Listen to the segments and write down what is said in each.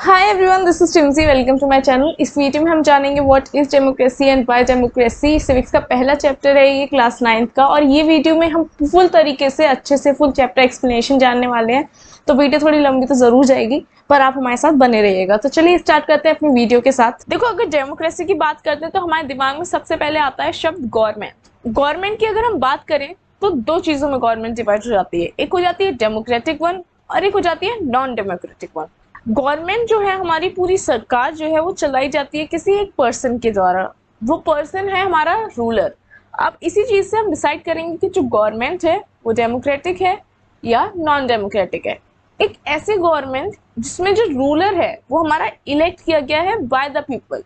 Hi everyone, this is Timsy. Welcome to my channel. इस video में हम जानेंगे what is democracy and why democracy. Civics का पहला चैप्टर है ये, क्लास 9th का, और ये वीडियो में हम फुल तरीके से अच्छे से फुल चैप्टर एक्सप्लेनेशन जानने वाले हैं। तो वीडियो थोड़ी लंबी तो जरूर जाएगी, पर आप हमारे साथ बने रहिएगा। तो चलिए स्टार्ट करते हैं अपनी वीडियो के साथ। देखो, अगर डेमोक्रेसी की बात करते हैं तो हमारे दिमाग में सबसे पहले आता है शब्द गवर्नमेंट। गवर्नमेंट की अगर हम बात करें तो दो चीजों में गवर्नमेंट डिवाइड हो जाती है। एक हो जाती है डेमोक्रेटिक वन और एक हो जाती है नॉन डेमोक्रेटिक वन। गवर्नमेंट जो है, हमारी पूरी सरकार जो है वो चलाई जाती है किसी एक पर्सन के द्वारा। वो पर्सन है हमारा रूलर। अब इसी चीज से हम डिसाइड करेंगे कि जो गवर्नमेंट है वो डेमोक्रेटिक है या नॉन डेमोक्रेटिक है। एक ऐसे गवर्नमेंट जिसमें जो रूलर है वो हमारा इलेक्ट किया गया है बाय द पीपल,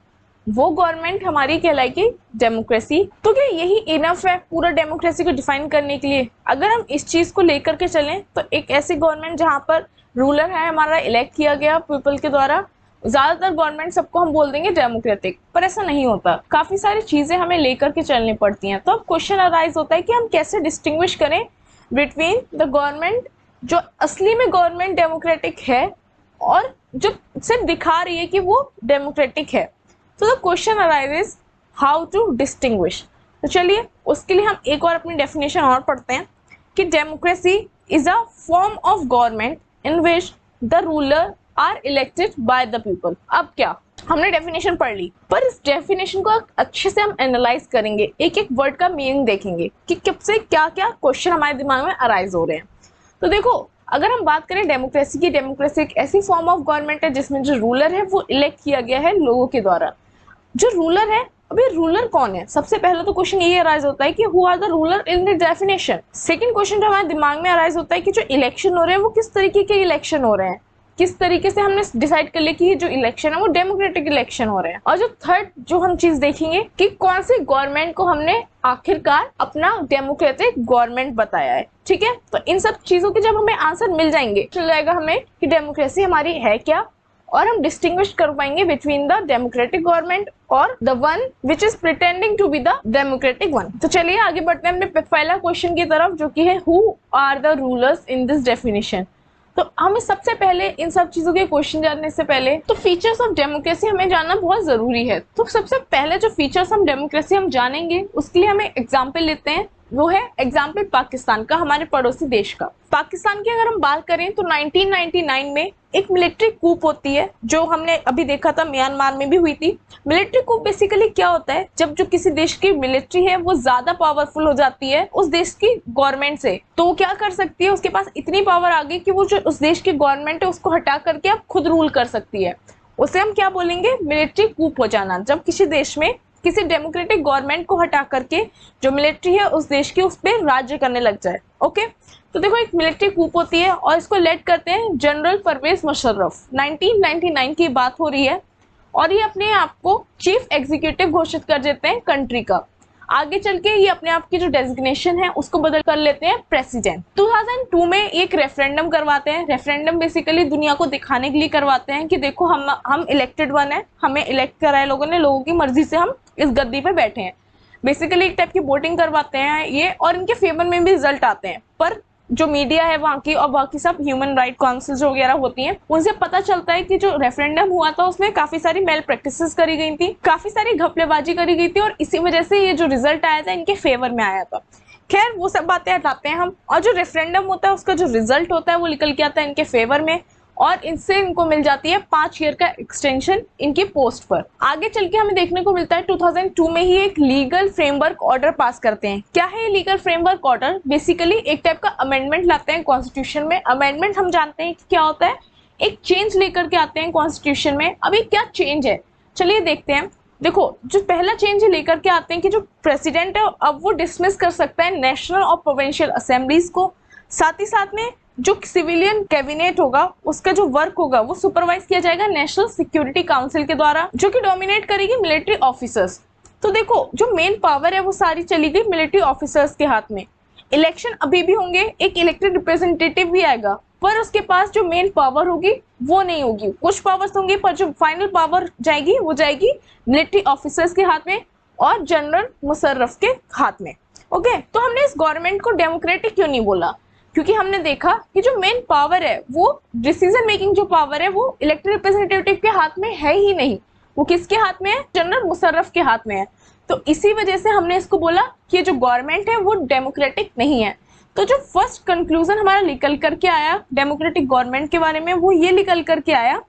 वो गवर्नमेंट हमारी कहलाएगी डेमोक्रेसी। तो क्या यही इनफ है पूरा डेमोक्रेसी को डिफाइन करने के लिए? अगर हम इस चीज को लेकर के चलें तो एक ऐसी गवर्नमेंट जहां पर रूलर है हमारा इलेक्ट किया गया पीपल के द्वारा, ज्यादातर गवर्नमेंट सबको हम बोल देंगे डेमोक्रेटिक, पर ऐसा नहीं होता। काफी सारी चीजें हमें लेकर के चलनी पड़ती हैं। तो अब क्वेश्चन अराइज होता है कि हम कैसे डिस्टिंग्विश करें बिटवीन द गवर्नमेंट जो असली में गवर्नमेंट डेमोक्रेटिक है और जो सिर्फ दिखा रही है कि वो डेमोक्रेटिक है। तो the question arises how to distinguish. तो चलिए उसके लिए हम एक और अपनी डेफिनेशन और पढ़ते हैं कि democracy is a form of government in which the ruler are elected by the people. अब क्या, हमने डेफिनेशन पढ़ ली, पर इस डेफिनेशन को अच्छे से हम एनालाइज करेंगे, एक एक वर्ड का मीनिंग देखेंगे कि कब से क्या क्या क्वेश्चन हमारे दिमाग में अराइज हो रहे हैं। तो देखो, अगर हम बात करें डेमोक्रेसी की, डेमोक्रेसी एक ऐसी फॉर्म ऑफ गवर्नमेंट है जिसमें जो रूलर है वो इलेक्ट किया गया है लोगों के द्वारा। जो रूलर है, अभी रूलर कौन है? सबसे पहले तो क्वेश्चन ये अराइज होता है कि who are the ruler in the definition. Second question जो हमारे दिमाग में अराइज होता है कि जो इलेक्शन हो रहे हैं वो किस तरीके के इलेक्शन हो रहे हैं, किस तरीके से हमने डिसाइड कर लिया कि ये जो इलेक्शन है वो डेमोक्रेटिक इलेक्शन हो रहे हैं। और जो थर्ड जो हम चीज देखेंगे कि कौन सी गवर्नमेंट को हमने आखिरकार अपना डेमोक्रेटिक गवर्नमेंट बताया है। ठीक है, तो इन सब चीजों के जब हमें आंसर मिल जाएंगे, चल जाएगा हमें कि डेमोक्रेसी हमारी है क्या, और हम डिस्टिंग्विश कर पाएंगे बिटवीन द डेमोक्रेटिक गवर्नमेंट और the one which is pretending to be the democratic one. तो चलिए आगे बढ़ते हैं अपने पहला क्वेश्चन की तरफ, जो कि है who are the rulers in this definition. तो हमें सबसे पहले इन सब चीजों के क्वेश्चन जानने से पहले तो फीचर्स ऑफ डेमोक्रेसी हमें जानना बहुत जरूरी है। तो सबसे पहले जो फीचर्स ऑफ डेमोक्रेसी हम जानेंगे उसके लिए हमें एग्जाम्पल लेते हैं, वो है एग्जाम्पल पाकिस्तान का, हमारे पड़ोसी देश का। पाकिस्तान की अगर हम बात करें तो 1999 में एक मिलिट्री कूप होती है, जो हमने अभी देखा था म्यांमार में भी हुई थी। मिलिट्री कूप बेसिकली क्या होता है, जब जो किसी देश की मिलिट्री है वो ज्यादा पावरफुल हो जाती है उस देश की गवर्नमेंट से, तो वो क्या कर सकती है, उसके पास इतनी पावर आ गई कि वो जो उस देश की गवर्नमेंट है उसको हटा करके अब खुद रूल कर सकती है। उसे हम क्या बोलेंगे? मिलिट्री कूप हो जाना। जब किसी देश में किसी डेमोक्रेटिक गवर्नमेंट को हटा करके जो मिलिट्री है उस देश की उस पर राज्य करने लग जाए। ओके, तो देखो एक मिलिट्री कूप होती है और इसको लेड करते हैं जनरल परवेज मुशर्रफ। 1999 की बात हो रही है और ये अपने आप को चीफ एग्जीक्यूटिव घोषित कर देते हैं कंट्री का। आगे चल के ये अपने आप की जो डेजिग्नेशन है उसको बदल कर लेते हैं प्रेसिडेंट। 2002 में एक रेफरेंडम करवाते हैं। रेफरेंडम बेसिकली दुनिया को दिखाने के लिए करवाते हैं कि देखो हम इलेक्टेड वन है, हमें इलेक्ट करा है लोगों ने, लोगों की मर्जी से हम इस गद्दी पे बैठे हैं। बेसिकली एक टाइप की वोटिंग करवाते हैं ये, और इनके फेवर में भी रिजल्ट आते हैं। पर जो मीडिया है वहाँ की और बाकी सब ह्यूमन राइट काउंसिल्स वगैरह होती हैं, उनसे पता चलता है कि जो रेफरेंडम हुआ था उसमें काफी सारी मेल प्रैक्टिसेस करी गई थी, काफी सारी घपलेबाजी करी गई थी, और इसी वजह से ये जो रिजल्ट आया था इनके फेवर में आया था। खैर वो सब बातें हटाते हैं हम, और जो रेफरेंडम होता है उसका जो रिजल्ट होता है वो निकल के आता है इनके फेवर में, और इनसे इनको मिल जाती है 5 ईयर का एक्सटेंशन इनकी पोस्ट पर। आगे चल के हमें देखने को मिलता है 2002 में ही एक लीगल फ्रेमवर्क ऑर्डर पास करते हैं। क्या है ये लीगल फ्रेमवर्क ऑर्डर? बेसिकली एक टाइप का अमेंडमेंट लाते हैं कॉन्स्टिट्यूशन में। अमेंडमेंट हम जानते हैं कि क्या होता है, एक चेंज लेकर के आते हैं कॉन्स्टिट्यूशन में। अभी क्या चेंज है चलिए देखते हैं। देखो, जो पहला चेंज लेकर के आते हैं कि जो प्रेसिडेंट है अब वो डिसमिस कर सकता है नेशनल और प्रोविंशियल असेंबलीज को। साथ ही साथ में जो सिविलियन कैबिनेट होगा उसका जो वर्क होगा वो सुपरवाइज किया जाएगा नेशनल सिक्योरिटी काउंसिल के द्वारा, जो कि डोमिनेट करेगी मिलिट्री ऑफिसर्स। तो देखो जो मेन पावर है वो सारी चली गई मिलिट्री ऑफिसर्स के हाथ में। इलेक्शन अभी भी होंगे, एक इलेक्टेड रिप्रेजेंटेटिव भी आएगा, पर उसके पास जो मेन पावर होगी वो नहीं होगी। कुछ पावर्स होंगे पर जो फाइनल पावर जाएगी वो जाएगी मिलिट्री ऑफिसर्स के हाथ में और जनरल मुशर्रफ के हाथ में। ओके, तो हमने इस गवर्नमेंट को डेमोक्रेटिक क्यों नहीं बोला? क्योंकि हमने देखा कि जो मेन पावर है, वो डिसीजन मेकिंग जो पावर है, वो इलेक्टेड रिप्रेजेंटेटिव के हाथ में है ही नहीं। वो किसके हाथ में है? जनरल मुशर्रफ के हाथ में है। तो इसी वजह से हमने इसको बोला कि ये जो गवर्नमेंट है वो डेमोक्रेटिक नहीं है। तो जो फर्स्ट कंक्लूजन हमारा निकल करके आया डेमोक्रेटिक गवर्नमेंट के बारे में, वो ये निकल करके आया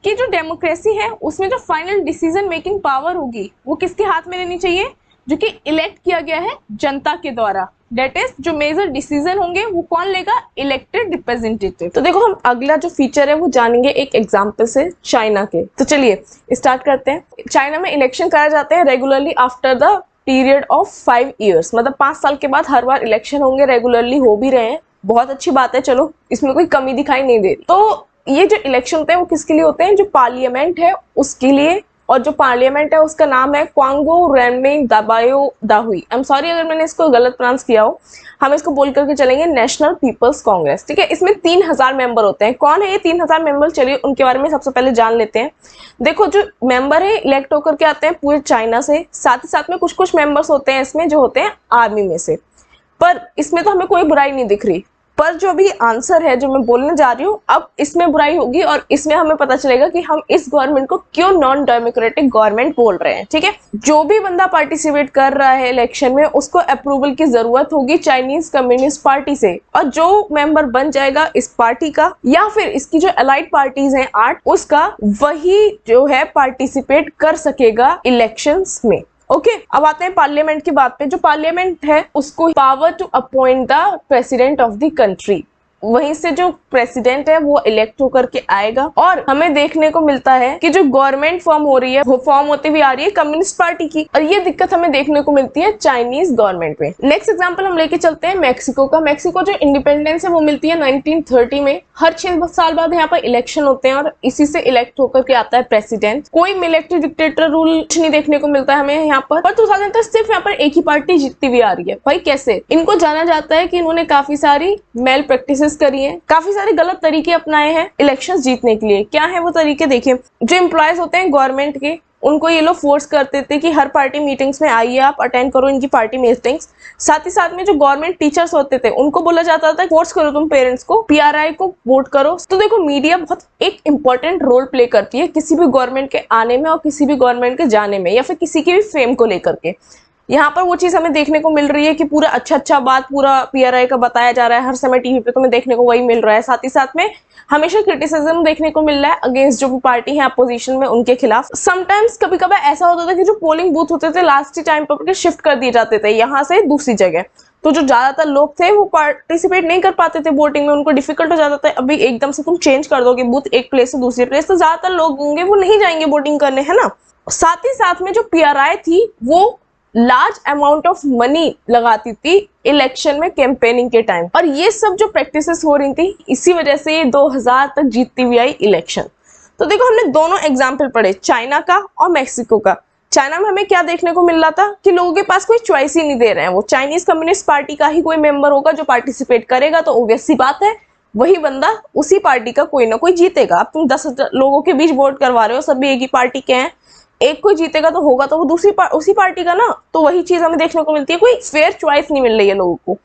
कि जो डेमोक्रेसी है उसमें जो फाइनल डिसीजन मेकिंग पावर होगी वो किसके हाथ में रहनी चाहिए? जो कि इलेक्ट किया गया है जनता के द्वारा। डेट इज जो मेजर डिसीजन होंगे वो कौन लेगा? Elected representative. तो देखो हम अगला जो फीचर है वो जानेंगे एक एग्जांपल से, चाइना के। तो चलिए स्टार्ट करते हैं। चाइना में इलेक्शन कराए जाते हैं regularly after the period of 5 years, मतलब 5 साल के बाद हर बार इलेक्शन होंगे, रेगुलरली हो भी रहे हैं। बहुत अच्छी बात है, चलो इसमें कोई कमी दिखाई नहीं दे रही। तो ये जो इलेक्शन होते हैं वो किसके लिए होते हैं? जो पार्लियामेंट है उसके लिए। और जो पार्लियामेंट है उसका नाम है क्वांगो रेनमे दाबायो दाहुई। आई एम सॉरी अगर मैंने इसको गलत प्रोनाउंस किया हो। हम इसको बोल करके चलेंगे नेशनल पीपल्स कांग्रेस। ठीक है, इसमें 3000 मेंबर होते हैं। कौन है ये 3000 मेंबर? चलिए उनके बारे में सबसे पहले जान लेते हैं। देखो जो मेंबर है इलेक्ट होकर के आते हैं पूरे चाइना से, साथ ही साथ में कुछ कुछ मेंबर्स होते हैं इसमें जो होते हैं आर्मी में से। पर इसमें तो हमें कोई बुराई नहीं दिख रही। पर जो भी आंसर है जो मैं बोलने जा रही हूँ, अब इसमें बुराई होगी और इसमें हमें पता चलेगा कि हम इस गवर्नमेंट को क्यों नॉन डेमोक्रेटिक गवर्नमेंट बोल रहे हैं। ठीक है, जो भी बंदा पार्टिसिपेट कर रहा है इलेक्शन में उसको अप्रूवल की जरूरत होगी चाइनीज कम्युनिस्ट पार्टी से, और जो मेंबर बन जाएगा इस पार्टी का या फिर इसकी जो अलाइड पार्टीज हैं 8 उसका, वही जो है पार्टिसिपेट कर सकेगा इलेक्शंस में। ओके, अब आते हैं पार्लियामेंट की बात पे। जो पार्लियामेंट है उसको power to appoint the president of the country, वहीं से जो प्रेसिडेंट है वो इलेक्ट होकर के आएगा। और हमें देखने को मिलता है कि जो गवर्नमेंट फॉर्म हो रही है वो फॉर्म होती हुई आ रही है कम्युनिस्ट पार्टी की, और ये दिक्कत हमें देखने को मिलती है चाइनीज गवर्नमेंट में। नेक्स्ट एग्जांपल हम लेके चलते हैं मेक्सिको का। मेक्सिको जो इंडिपेंडेंस है वो मिलती है 1930 में। हर 6 साल बाद यहाँ पर इलेक्शन होते हैं और इसी से इलेक्ट होकर के आता है प्रेसिडेंट। कोई मिलिट्री डिक्टेटर रूल नहीं देखने को मिलता है हमें यहाँ पर। 2010 सिर्फ यहाँ पर एक ही पार्टी जीतती हुई आ रही है। भाई कैसे? इनको जाना जाता है कि इन्होंने काफी सारी मेल प्रैक्टिसेस करी है, काफी सारे गलत तरीके अपनाए हैं इलेक्शंस जीतने के लिए। क्या है वो तरीके? देखिए, जो एम्प्लॉयज होते हैं गवर्नमेंट के उनको ये लोग फोर्स करते थे कि हर पार्टी मीटिंग्स में आइए, आप अटेंड करो इनकी पार्टी मीटिंग्स। साथ ही साथ में जो गवर्नमेंट टीचर्स होते थे उनको बोला जाता था फोर्स करो तुम पेरेंट्स को, पीआरआई को वोट करो। तो देखो मीडिया बहुत एक इंपॉर्टेंट रोल प्ले करती है किसी भी गवर्नमेंट के आने में और किसी भी गवर्नमेंट के जाने में, या फिर किसी की भी फेम को लेकर के। यहाँ पर वो चीज हमें देखने को मिल रही है कि पूरा अच्छा बात पूरा पीआरआई का बताया जा रहा है, हर समय टीवी पे तुम्हें देखने को वही मिल रहा है। साथ ही साथ में हमेशा क्रिटिसिज्म देखने को मिल रहा है अगेंस्ट जो भी पार्टी है अपोजिशन में उनके खिलाफ। समटाइम्स कभी कभी ऐसा होता था कि जो पोलिंग बूथ होते थे लास्ट टाइम पर शिफ्ट कर दिए जाते थे यहाँ से दूसरी जगह। तो जो ज्यादातर लोग थे वो पार्टिसिपेट नहीं कर पाते थे वोटिंग में, उनको डिफिकल्ट हो जाता था। अभी एकदम से तुम चेंज कर दोगे बूथ एक प्लेस से दूसरी प्लेस, तो ज्यादातर लोग होंगे वो नहीं जाएंगे वोटिंग करने, है ना। साथ ही साथ में जो पीआरआई थी वो लार्ज अमाउंट ऑफ मनी लगाती थी इलेक्शन में कैंपेनिंग के टाइम, और ये सब जो प्रैक्टिसेस हो रही थी इसी वजह से ये 2000 तक जीतती हुई आई इलेक्शन। तो देखो हमने दोनों एग्जाम्पल पढ़े, चाइना का और मेक्सिको का। चाइना में हमें क्या देखने को मिल रहा था कि लोगों के पास कोई चॉइस ही नहीं दे रहे हैं, वो चाइनीज कम्युनिस्ट पार्टी का ही कोई मेंबर होगा जो पार्टिसिपेट करेगा, तो ऑब्वियस सी बात है वही बंदा उसी पार्टी का कोई ना कोई जीतेगा। अब तुम 10 लोगों के बीच वोट करवा रहे हो, सभी एक ही पार्टी के हैं, एक कोई जीतेगा तो होगा तो वो उसी पार्टी का ना। तो वही चीज हमें देखने को मिलती है, कोई फेयर चॉइस नहीं मिल रही है लोगों को।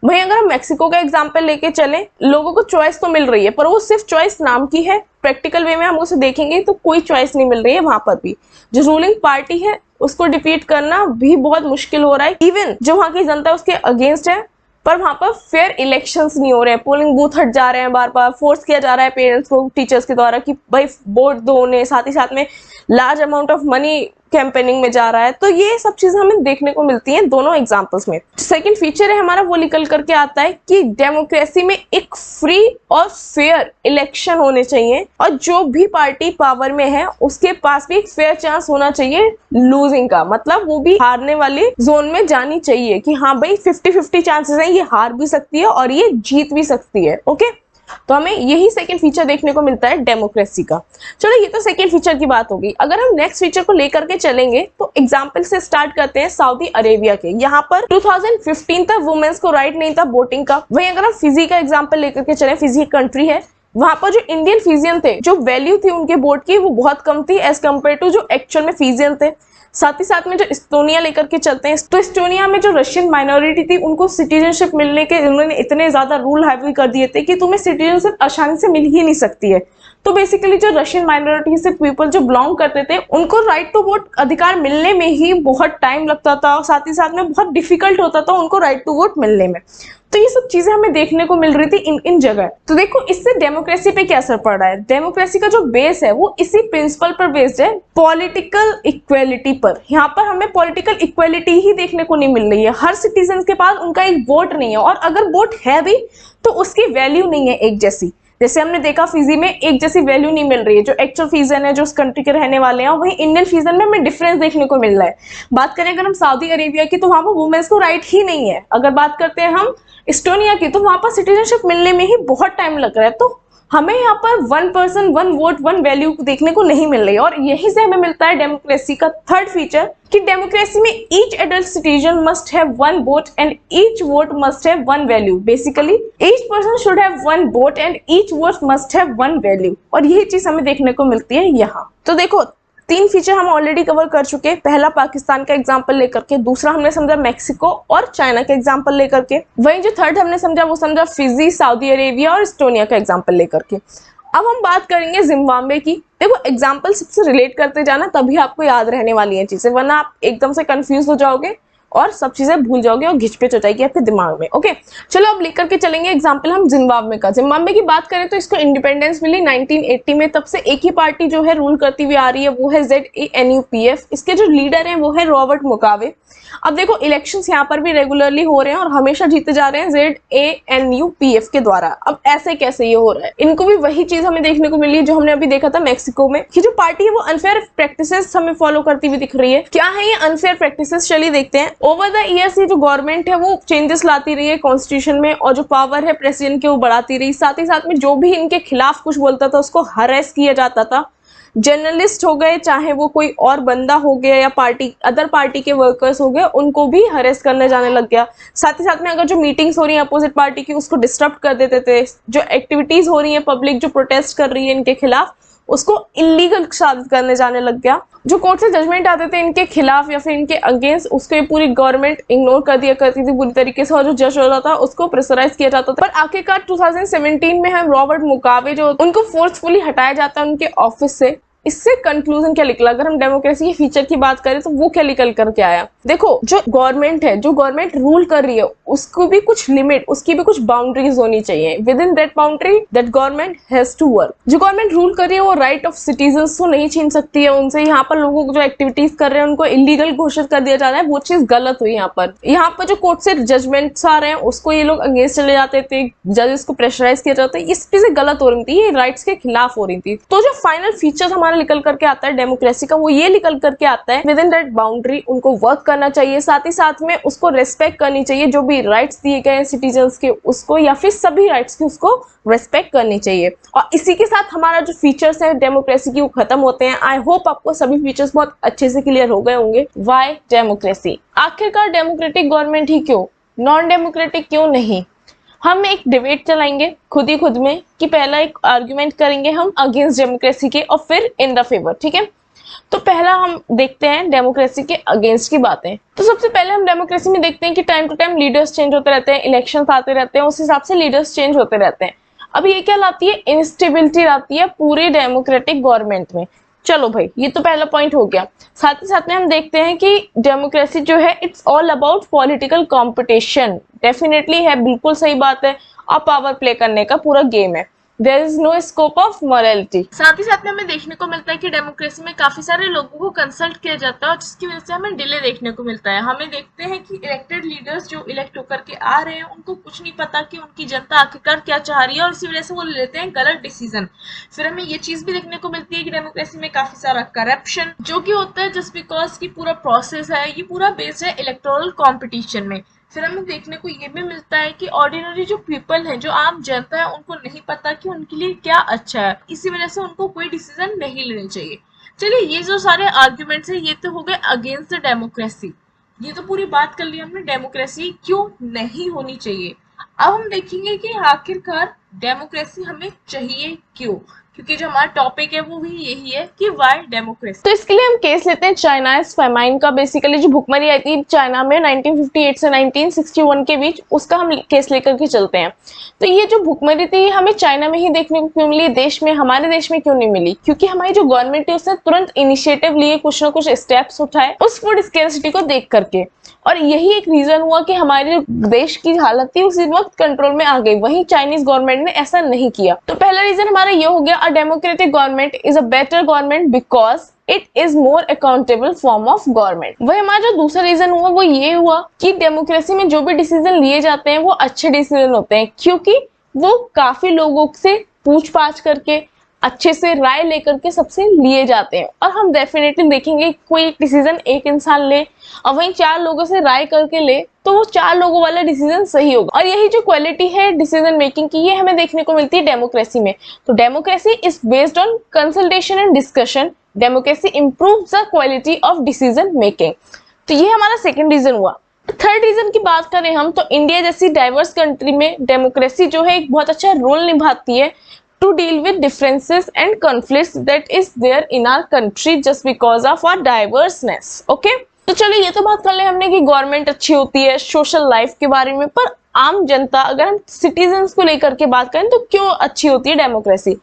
वहीं अगर हम मेक्सिको का एग्जांपल लेके चले, लोगों को चॉइस तो मिल रही है पर वो सिर्फ चॉइस नाम की है, प्रैक्टिकल वे में हम उसे देखेंगे तो कोई चॉइस नहीं मिल रही है। वहां पर भी जो रूलिंग पार्टी है उसको डिफीट करना भी बहुत मुश्किल हो रहा है। इवन जो वहां की जनता है उसके अगेंस्ट है, पर वहां पर फेयर इलेक्शंस नहीं हो रहे हैं, पोलिंग बूथ हट जा रहे हैं, बार बार फोर्स किया जा रहा है पेरेंट्स को टीचर्स के द्वारा कि भाई वोट दो उन्हें। साथ ही साथ में large amount of money campaigning में जा रहा है। तो ये सब चीजें हमें देखने को मिलती हैं दोनों एग्जांपल्स में। सेकंड फीचर है हमारा वो निकल करके आता है कि डेमोक्रेसी में एक फ्री और फेयर इलेक्शन होने चाहिए, और जो भी पार्टी पावर में है उसके पास भी एक फेयर चांस होना चाहिए लूजिंग का, मतलब वो भी हारने वाले जोन में जानी चाहिए कि हाँ भाई 50-50 चांसेस है, ये हार भी सकती है और ये जीत भी सकती है। ओके, तो हमें यही सेकंड फीचर देखने को मिलता है डेमोक्रेसी का। चलो ये तो सेकंड फीचर की बात होगी। अगर हम नेक्स्ट फीचर को लेकर के चलेंगे तो एग्जांपल से स्टार्ट करते हैं सऊदी अरेबिया के। यहाँ पर 2015 तक वुमेन्स को राइट नहीं था वोटिंग का। वहीं अगर हम फिजी का एग्जांपल लेकर के चले, फिजी एक कंट्री है, वहां पर जो इंडियन फिजियन थे, जो वैल्यू थी उनके वोट की वो बहुत कम थी एज कम्पेयर टू जो एक्चुअल में फिजियन थे। साथ ही साथ में जो इस्टोनिया लेकर के चलते हैं, तो इस्टोनिया में जो रशियन माइनॉरिटी थी उनको सिटीजनशिप मिलने के उन्होंने इतने ज्यादा रूल हावी कर दिए थे कि तुम्हें सिटीजनशिप आसानी से मिल ही नहीं सकती है। तो बेसिकली जो रशियन माइनॉरिटी से पीपल जो बिलोंग करते थे उनको राइट टू वोट अधिकार मिलने में ही बहुत टाइम लगता था और साथ ही साथ में बहुत डिफिकल्ट होता था उनको राइट टू वोट मिलने में। तो ये सब चीजें हमें देखने को मिल रही थी इन जगह। तो देखो इससे डेमोक्रेसी पे क्या असर पड़ रहा है। डेमोक्रेसी का जो बेस है वो इसी प्रिंसिपल पर बेस्ड है, पॉलिटिकल इक्वेलिटी पर। यहाँ पर हमें पॉलिटिकल इक्वेलिटी ही देखने को नहीं मिल रही है। हर सिटीजन के पास उनका एक वोट नहीं है, और अगर वोट है भी तो उसकी वैल्यू नहीं है एक जैसी। जैसे हमने देखा फिजी में एक जैसी वैल्यू नहीं मिल रही है। जो एक्चुअल फिजियन है जो उस कंट्री के रहने वाले हैं, वही इंडियन फिजियन में हमें डिफरेंस देखने को मिल रहा है। बात करें अगर हम सऊदी अरेबिया की तो वहां पर वुमेन्स को राइट ही नहीं है। अगर बात करते हैं हम इस्टोनिया की तो वहां पर सिटीजनशिप मिलने में ही बहुत टाइम लग रहा है। तो हमें यहाँ पर 1 पर्सन 1 वोट 1 वैल्यू देखने को नहीं मिल रही है। और यही से हमें मिलता है डेमोक्रेसी का थर्ड फीचर कि डेमोक्रेसी में each adult citizen must have 1 vote and each vote must have 1 value. Basically each person should have 1 vote and each vote must have 1 value. और यही चीज हमें देखने को मिलती है यहाँ। तो देखो 3 फीचर हम ऑलरेडी कवर कर चुके हैं। पहला पाकिस्तान का एग्जांपल लेकर के, दूसरा हमने समझा मैक्सिको और चाइना का एग्जांपल लेकर के, वहीं जो थर्ड हमने समझा वो समझा फिजी, सऊदी अरेबिया और इस्टोनिया का एग्जांपल लेकर के। अब हम बात करेंगे जिम्बाब्वे की। देखो एग्जांपल सबसे रिलेट करते जाना, तभी आपको याद रहने वाली है चीजें, वरना आप एकदम से कंफ्यूज हो जाओगे और सब चीजें भूल जाओगे और घिचपिच हो जाएगी आपके दिमाग में। ओके चलो अब लेकर के चलेंगे एग्जांपल हम जिम्बाब्वे का। जिम्बाब्वे की बात करें तो इसको इंडिपेंडेंस मिली 1980 में। तब से एक ही पार्टी जो है रूल करती हुई आ रही है, वो है ZANU-PF। इसके जो लीडर हैं वो है रॉबर्ट मुगाबे। अब देखो इलेक्शंस यहाँ पर भी रेगुलरली हो रहे हैं और हमेशा जीते जा रहे हैं ZANU-PF के द्वारा। अब ऐसे कैसे ये हो रहा है, इनको भी वही चीज हमें देखने को मिली जो हमने अभी देखा था मैक्सिको में, कि जो पार्टी है वो अनफेयर प्रैक्टिसेस हमें फॉलो करती हुई दिख रही है। क्या है ये अनफेयर प्रैक्टिसेस, चलिए देखते हैं। ओवर द ईयर्स ये जो गवर्नमेंट है वो चेंजेस लाती रही है कॉन्स्टिट्यूशन में, और जो पावर है प्रेसिडेंट की वो बढ़ाती रही। साथ ही साथ में जो भी इनके खिलाफ कुछ बोलता था उसको हरेस किया जाता था। जर्नलिस्ट हो गए, चाहे वो कोई और बंदा हो गया या अदर पार्टी के वर्कर्स हो गए, उनको भी हरेस करने जाने लग गया। साथ ही साथ में अगर जो मीटिंग्स हो रही है अपोजिट पार्टी की उसको डिस्टर्ब कर देते थे। जो एक्टिविटीज हो रही है पब्लिक जो प्रोटेस्ट कर रही है इनके खिलाफ, उसको इलीगल साबित करने जाने लग गया। जो कोर्ट से जजमेंट आते थे इनके खिलाफ या फिर इनके अगेंस्ट, उसको ये पूरी गवर्नमेंट इग्नोर कर दिया करती थी पूरी तरीके से, और जो जज होता था उसको प्रेशराइज किया जाता था। पर आखिरकार 2017 में हम रॉबर्ट मुगाबे जो उनको फोर्सफुली हटाया जाता है उनके ऑफिस से। इससे कंक्लूजन क्या निकला, अगर हम डेमोक्रेसी के फीचर की बात करें तो वो क्या निकल करके आया। देखो जो गवर्नमेंट है, जो गवर्नमेंट रूल कर रही है, उसको भी कुछ लिमिट, उसकी भी कुछ बाउंड्रीज होनी चाहिए। Within that boundary that government has to work. जो गवर्नमेंट रूल कर रही है वो राइट ऑफ सिटीजन्स को नहीं छीन सकती है उनसे। यहाँ पर लोगों को जो एक्टिविटीज कर रहे हैं उनको इलीगल घोषित कर दिया जा रहा है, वो चीज गलत हुई। यहाँ पर जो कोर्ट से जजमेंट्स आ रहे हैं उसको ये लोग अगेंस्ट चले जाते थे, जजेस को प्रेशराइज किया जाता है, इस चीजें गलत हो रही थी, ये राइट्स के खिलाफ हो रही थी। तो जो फाइनल फीचर हमारा निकल करके आता है डेमोक्रेसी का, वो ये निकल करके आता है विद इन दैट बाउंड्री उनको वर्क करना चाहिए। साथ ही साथ में उसको रेस्पेक्ट करनी चाहिए, जो भी राइट्स दिए गए हैं सिटीजन्स के उसको, या फिर सभी राइट्स की उसको रेस्पेक्ट करनी चाहिए। और इसी के साथ हमारा जो फीचर्स है डेमोक्रेसी की वो खत्म होते हैं। आई होप आपको सभी फीचर्स बहुत अच्छे से क्लियर हो गए होंगे। व्हाई डेमोक्रेसी, आखिरकार डेमोक्रेटिक गवर्नमेंट ही क्यों, नॉन डेमोक्रेटिक क्यों नहीं। हम एक डिबेट चलाएंगे खुद में कि पहला एक आर्गुमेंट करेंगे हम अगेंस्ट डेमोक्रेसी के और फिर इन द फेवर, ठीक है। तो पहला हम देखते हैं डेमोक्रेसी के अगेंस्ट की बातें। तो सबसे पहले हम डेमोक्रेसी में देखते हैं कि time to time leaders change होते रहते हैं, इलेक्शंस आते रहते हैं, उस हिसाब से लीडर्स चेंज होते रहते हैं। अब ये क्या लाती है, इंस्टेबिलिटी लाती है पूरे डेमोक्रेटिक गवर्नमेंट में। चलो भाई ये तो पहला पॉइंट हो गया। साथ ही साथ में हम देखते हैं कि डेमोक्रेसी जो है it's all about political competition. Definitely है, बिल्कुल सही बात है, और पावर प्ले करने का पूरा गेम है। There is no scope of morality. साथ ही साथ में हमें देखने को मिलता है कि डेमोक्रेसी में काफी सारे लोगों को कंसल्ट किया जाता है और जिसकी वजह से हमें डिले देखने को मिलता है। हमें देखते हैं कि इलेक्टेड लीडर्स जो इलेक्ट होकर के आ रहे हैं उनको कुछ नहीं पता कि उनकी जनता आखिरकार क्या चाह रही है, और इसी वजह से वो लेते हैं गलत डिसीजन। फिर हमें ये चीज भी देखने को मिलती है कि डेमोक्रेसी में काफी सारा करप्शन जो कि होता है जस्ट बिकॉज की पूरा प्रोसेस है ये पूरा बेस्ड है इलेक्टोरल कॉम्पिटिशन में। फिर हमें देखने को ये भी मिलता है कि ऑर्डिनरी जो पीपल है, जो आम जनता है, उनको नहीं पता कि उनके लिए क्या अच्छा है, इसी वजह से उनको कोई डिसीजन नहीं लेने चाहिए। चलिए ये जो सारे आर्ग्यूमेंट्स है ये तो हो गए अगेंस्ट द डेमोक्रेसी। ये तो पूरी बात कर ली हमने डेमोक्रेसी क्यों नहीं होनी चाहिए। अब हम देखेंगे कि आखिरकार डेमोक्रेसी हमें चाहिए क्यों, क्योंकि जो हमारा टॉपिक है वो भी यही है कि वाई डेमोक्रेसी। तो इसके लिए हम केस लेते हैं चाइनाज फेमाइन का। बेसिकली जो भुखमरी आई थी चाइना में 1958 से 1961 के बीच, उसका हम केस लेकर के चलते हैं। तो ये जो भुखमरी थी हमें चाइना में ही देखने को क्यों मिली, देश में, हमारे देश में क्यों नहीं मिली? क्योंकि हमारी जो गवर्नमेंट है उसने तुरंत इनिशिएटिव लिए, कुछ ना कुछ स्टेप्स उठाए उस फूड स्केर्सिटी को देख करके, और यही एक रीजन हुआ कि हमारे देश की हालत थी उसी वक्त कंट्रोल में आ गई। वहीं चाइनीज गवर्नमेंट ने ऐसा नहीं किया। तो पहला रीजन हमारा ये हो गया, a democratic government is a better government because it is more accountable form of government. वही हमारा जो दूसरा रीजन हुआ वो ये हुआ कि डेमोक्रेसी में जो भी डिसीजन लिए जाते हैं वो अच्छे डिसीजन होते हैं, क्योंकि वो काफी लोगों से पूछ पाछ करके अच्छे से राय लेकर के सबसे लिए जाते हैं। और हम डेफिनेटली देखेंगे कोई डिसीजन एक इंसान ले और वहीं 4 लोगों से राय करके ले तो वो 4 लोगों वाला डिसीजन सही होगा। और यही जो क्वालिटी है डिसीजन मेकिंग की, ये हमें देखने को मिलती है डेमोक्रेसी में। तो democracy is based on consultation and discussion. Democracy improves the quality of decision making. तो ये हमारा सेकंड रीजन हुआ। थर्ड रीजन की बात करें हम, तो इंडिया जैसी डाइवर्स कंट्री में डेमोक्रेसी जो है एक बहुत अच्छा रोल निभाती है to deal with differences and conflicts that is there in our country just because of our diverseness. Okay? तो चलो ये तो बात कर ले हमने कि गवर्नमेंट अच्छी होती है सोशल लाइफ के बारे में, पर आम जनता, अगर हम सिटीजन्स को लेकर के बात करें तो क्यों अच्छी होती है डेमोक्रेसी?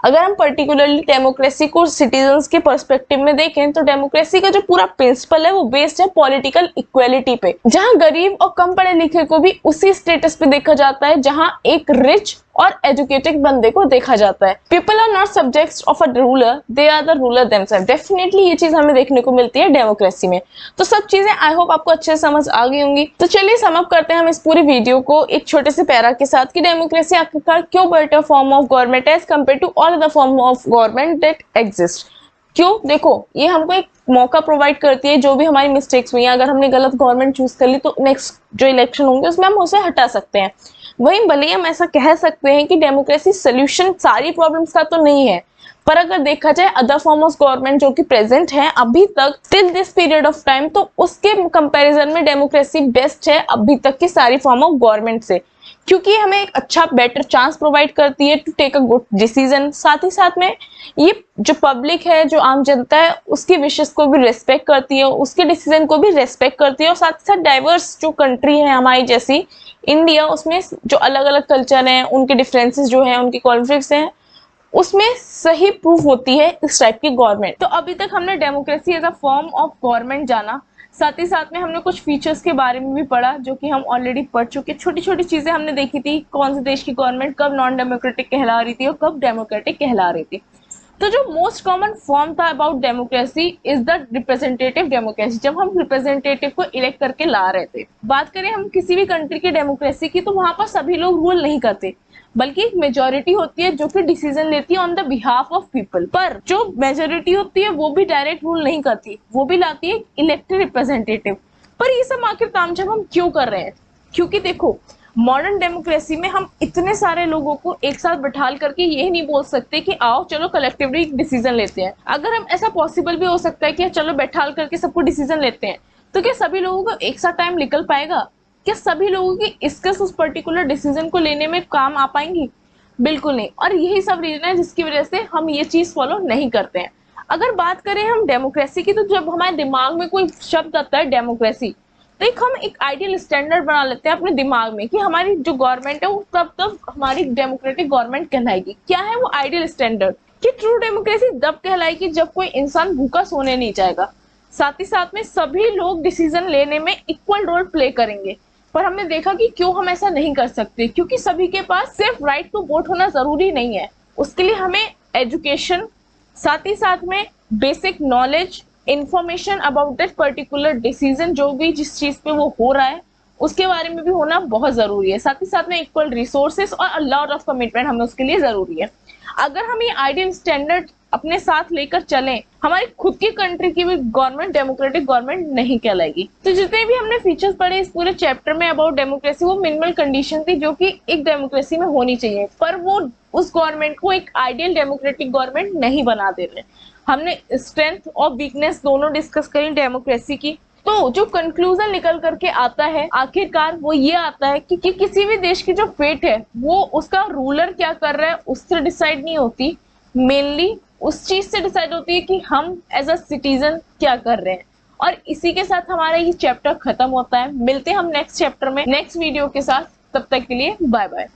अगर हम पर्टिकुलरली डेमोक्रेसी को सिटीजन्स के पर्सपेक्टिव में देखें तो डेमोक्रेसी का जो पूरा प्रिंसिपल है वो बेस्ड है पॉलिटिकल इक्वेलिटी पे, जहां गरीब और कम पढ़े लिखे को भी उसी स्टेटस पे देखा जाता है जहां एक रिच और एजुकेटेड बंदे को देखा जाता है। People are not subjects of a ruler, they are the ruler themselves. Definitely ये चीज हमें देखने को मिलती है डेमोक्रेसी में। तो सब चीजें आई होप आपको अच्छे से समझ आ गई होंगी। तो चलिए सम अप करते हैं हम इस पूरी वीडियो को एक छोटे से पैरा के साथ कि डेमोक्रेसी आखिरकार क्यों better form of government as compare to all other form of government that exist. क्यों? देखो, ये हमको एक मौका प्रोवाइड करती है, जो भी हमारी मिस्टेक्स हुई हैं, अगर हमने गलत गवर्नमेंट चूज कर ली तो नेक्स्ट जो इलेक्शन होंगे उसमें हम उसे हटा सकते हैं। वहीं भले हम ऐसा कह सकते हैं कि डेमोक्रेसी सोल्यूशन सारी प्रॉब्लम्स का तो नहीं है, पर अगर देखा जाए अदर फॉर्म ऑफ गवर्नमेंट जो कि प्रेजेंट है अभी तक till this period of time, तो उसके कंपैरिजन में डेमोक्रेसी बेस्ट है अभी तक की सारी फॉर्म ऑफ गवर्नमेंट से, क्योंकि हमें एक अच्छा बेटर चांस प्रोवाइड करती है to take a good decision. साथ ही साथ में ये जो पब्लिक है, जो आम जनता है, उसकी विशेष को भी रेस्पेक्ट करती है, उसके डिसीजन को भी रेस्पेक्ट करती है। और साथ ही साथ डाइवर्स जो कंट्री है हमारी जैसी इंडिया, उसमें जो अलग अलग कल्चर हैं, उनके डिफरेंसेस जो हैं, उनके कॉन्फ्लिक्ट्स हैं, उसमें सही प्रूफ होती है इस टाइप की गवर्नमेंट। तो अभी तक हमने democracy as a form of government जाना, साथ ही साथ में हमने कुछ फीचर्स के बारे में भी पढ़ा जो कि हम ऑलरेडी पढ़ चुके। छोटी छोटी चीजें हमने देखी थी, कौन से देश की गवर्नमेंट कब नॉन डेमोक्रेटिक कहला रही थी और कब डेमोक्रेटिक कहला रही थी। तो जो मोस्ट कॉमन फॉर्म था about democracy is the representative democracy, जब हम रिप्रेजेंटेटिव को इलेक्ट करके ला रहे थे। बात करें हम किसी भी कंट्री की डेमोक्रेसी की, तो वहां पर सभी लोग रूल नहीं करते, बल्कि एक मेजोरिटी होती है जो कि डिसीजन लेती है on the behalf of people. पर जो मेजोरिटी होती है वो भी डायरेक्ट रूल नहीं करती, वो भी लाती है इलेक्टेड रिप्रेजेंटेटिव। पर ये सब आखिर तामझाम हम क्यों कर रहे हैं? क्योंकि देखो, मॉडर्न डेमोक्रेसी में हम इतने सारे लोगों को एक साथ बैठाल करके ये नहीं बोल सकते कि आओ चलो कलेक्टिवली डिसीजन लेते हैं। अगर हम ऐसा पॉसिबल भी हो सकता है कि चलो बैठाल करके सबको डिसीजन लेते हैं, तो क्या सभी लोगों को एक साथ टाइम निकल पाएगा? क्या सभी लोगों की इसके उस पर्टिकुलर डिसीजन को लेने में काम आ पाएंगी? बिल्कुल नहीं। और यही सब रीजन है जिसकी वजह से हम ये चीज फॉलो नहीं करते हैं। अगर बात करें हम डेमोक्रेसी की, तो जब हमारे दिमाग में कोई शब्द आता है डेमोक्रेसी, तो एक हम एक आइडियल स्टैंडर्ड बना लेते हैं अपने दिमाग में कि हमारी जो गवर्नमेंट है वो तब हमारी डेमोक्रेटिक गवर्नमेंट कहलाएगी। क्या है वो आइडियल स्टैंडर्ड? कि ट्रू डेमोक्रेसी तब कहलाएगी जब कोई इंसान भूखा सोने नहीं जाएगा, साथ ही साथ में सभी लोग डिसीजन लेने में इक्वल रोल प्ले करेंगे। पर हमने देखा कि क्यों हम ऐसा नहीं कर सकते, क्योंकि सभी के पास सिर्फ राइट टू वोट होना जरूरी नहीं है। उसके लिए हमें एजुकेशन, साथ ही साथ में basic knowledge, information about that particular decision, जो भी जिस चीज पे वो हो रहा है उसके बारे में भी होना बहुत जरूरी है। साथ ही साथ में इक्वल रिसोर्सेस और अ लॉट ऑफ कमिटमेंट हमें उसके लिए जरूरी है। अगर हम ये आइडियल स्टैंडर्ड अपने साथ लेकर चलें, हमारी खुद की कंट्री की भी गवर्नमेंट डेमोक्रेटिक गवर्नमेंट नहीं कहलाएगी। तो जितने भी हमने फीचर्स पढ़े इस पूरे चैप्टर में अबाउट डेमोक्रेसी, वो मिनिमल कंडीशन थी जो कि एक डेमोक्रेसी में होनी चाहिए, पर वो उस गवर्नमेंट को एक आइडियल डेमोक्रेटिक गवर्नमेंट नहीं बना दे रहे। हमने स्ट्रेंथ और वीकनेस दोनों डिस्कस करी डेमोक्रेसी की, तो जो कंक्लूजन निकल करके आता है आखिरकार वो ये आता है कि किसी भी देश की जो फेट है वो उसका रूलर क्या कर रहा है उससे डिसाइड नहीं होती, मेनली उस चीज से डिसाइड होती है कि हम एज अ सिटीजन क्या कर रहे हैं। और इसी के साथ हमारा ये चैप्टर खत्म होता है। मिलते हैं हम नेक्स्ट चैप्टर में नेक्स्ट वीडियो के साथ, तब तक के लिए बाय बाय।